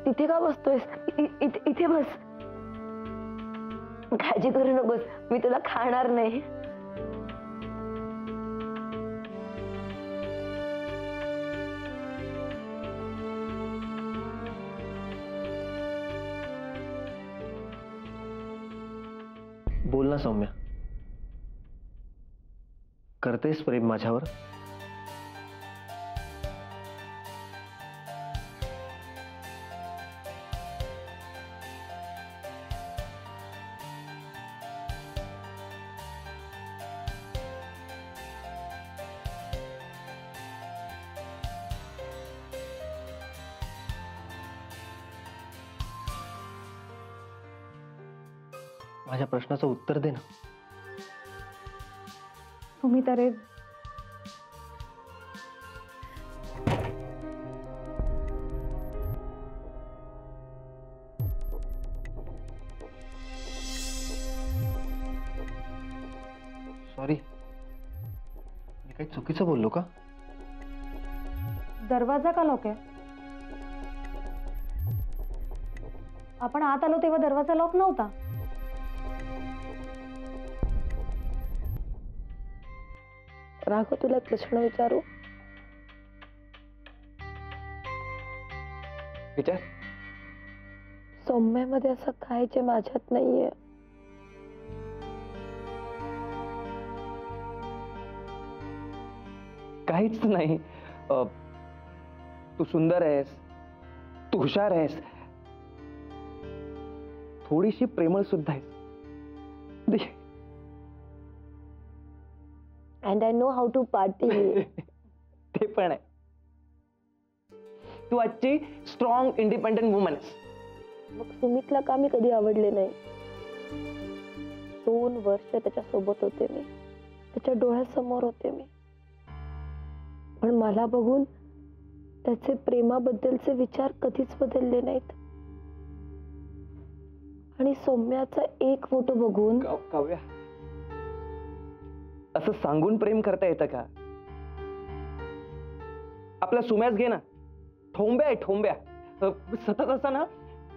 तिथे का बसतोयस? इथे बस. काळजी करू नकोस, मी तुला खाणार नाही. बोल ना सौम्या, करतेस प्रेम माझ्यावर? माझ्या प्रश्नाचं उत्तर दे ना. सुमित, अरे सॉरी, मी काही चुकीचं बोललो का? दरवाजा का लॉक आहे? आपण आत आलो तेव्हा दरवाजा लॉक नव्हता. राघव, तुला एक प्रश्न विचारू? विचार. सौम्यामध्ये असं काय जे माझ्यात नाहीये? काहीच नाही. तू सुंदर आहेस, तू हुशार आहेस, थोडीशी प्रेमळ सुद्धा आहेस. And I know how to party. ते पण आहे. तू आजची स्ट्रॉंग इंडिपेंडंट वुमन आहेस. मग सुमितला का मी कधी आवडले नाही? 2 वर्ष त्याच्या सोबत होते मी, त्याच्या डोळ्यासमोर होते मी, पण मला बघून त्याचे प्रेमाबद्दलचे विचार कधीच बदलले नाहीत. आणि सौम्याचा एक फोटो बघून काव्या, असं सांगून प्रेम करता येतं का? आपल्या सुम्याच घे ना, ठोंब्या आहे ठोंब्या. सतत असा ना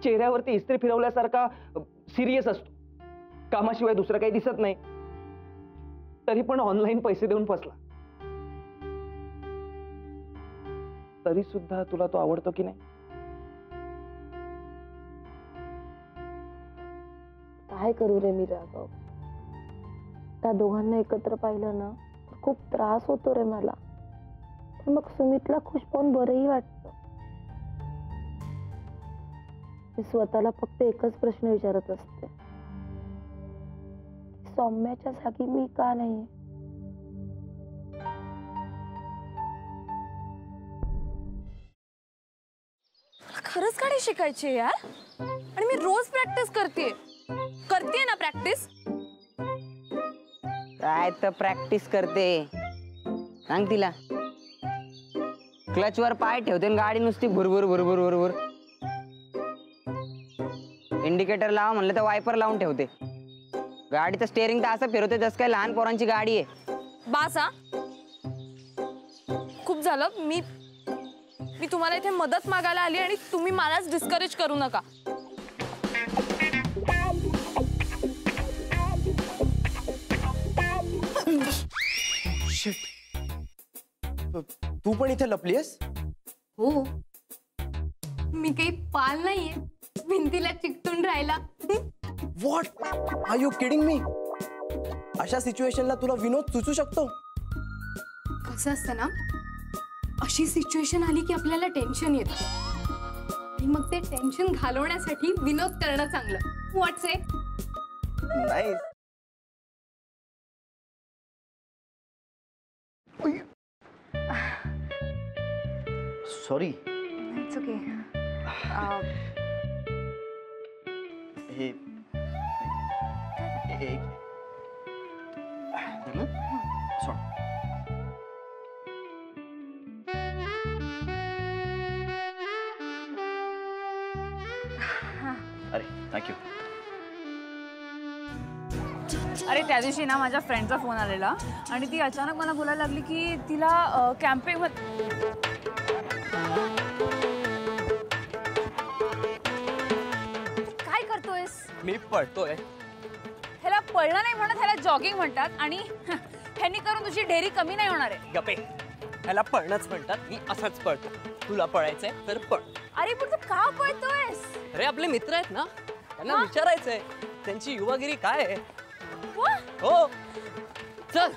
चेहऱ्यावरती इस्त्री फिरवल्यासारखा सिरियस असतो, कामाशिवाय दुसरं काही दिसत नाही, तरी पण ऑनलाईन पैसे देऊन फसला. तरी सुद्धा तुला तो आवडतो की नाही? काय करू रे मी राघव? त्या दोघांना एकत्र पाहिलं ना तर खूप त्रास होतो रे मला. पण मग सुमितला खुश पाहून बरंही वाटतं. मी स्वतःला फक्त एकच प्रश्न विचारत असते, सौम्याच्या जागी मी का नाही? खरंच गाडी शिकायची यार, आणि मी रोज प्रॅक्टिस करते ना. प्रॅक्टिस काय तर प्रॅक्टिस करते, सांग तिला. क्लच वर पाय ठेवते आणि गाडी नुसती भुरभुर भुरभुर भुरभुर. इंडिकेटर लावा म्हणलं तर वायपर लावून ठेवते. गाडीचं स्टेअरिंग तर असं फिरवते जसं काय लहान पोरांची गाडी आहे. बास हा, खूप झालं. मी तुम्हाला इथे मदत मागायला आली आणि तुम्ही मलाच डिस्करेज करू नका. तू पण इथे लपलीयस? हो, मी काही पाल नाहीये भिंतीला चिकटून राहिला. What are you kidding me? अशा सिच्युएशनला तुला विनोद सुचू शकतो? कसं असतं ना, अशी सिच्युएशन आली की आपल्याला टेन्शन येतं, आणि मग ते टेन्शन घालवण्यासाठी विनोद करणं चांगलं. व्हॉट्स इट? नाही. सॉरी. It's okay. हे अरे थँक्यू. अरे त्या दिवशी ना माझ्या फ्रेंडचा फोन आलेला आणि ती अचानक मला बोलायला लागली की तिला कॅम्पिंग मी पळतोय. ह्याला पळणं नाही म्हणत, ह्याला जॉगिंग म्हणतात. आणि ह्यांनी करून तुझी ढेरी कमी नाही होणार आहे. गप्पे, ह्याला पळणंच म्हणतात. मी असंच पळतो. तुला पळायचंय तर पळ. अरे पण तू का पळतोयस? अरे आपले मित्र आहेत ना, त्यांना विचारायचंय त्यांची युवागिरी काय आहे. वा, हो चल.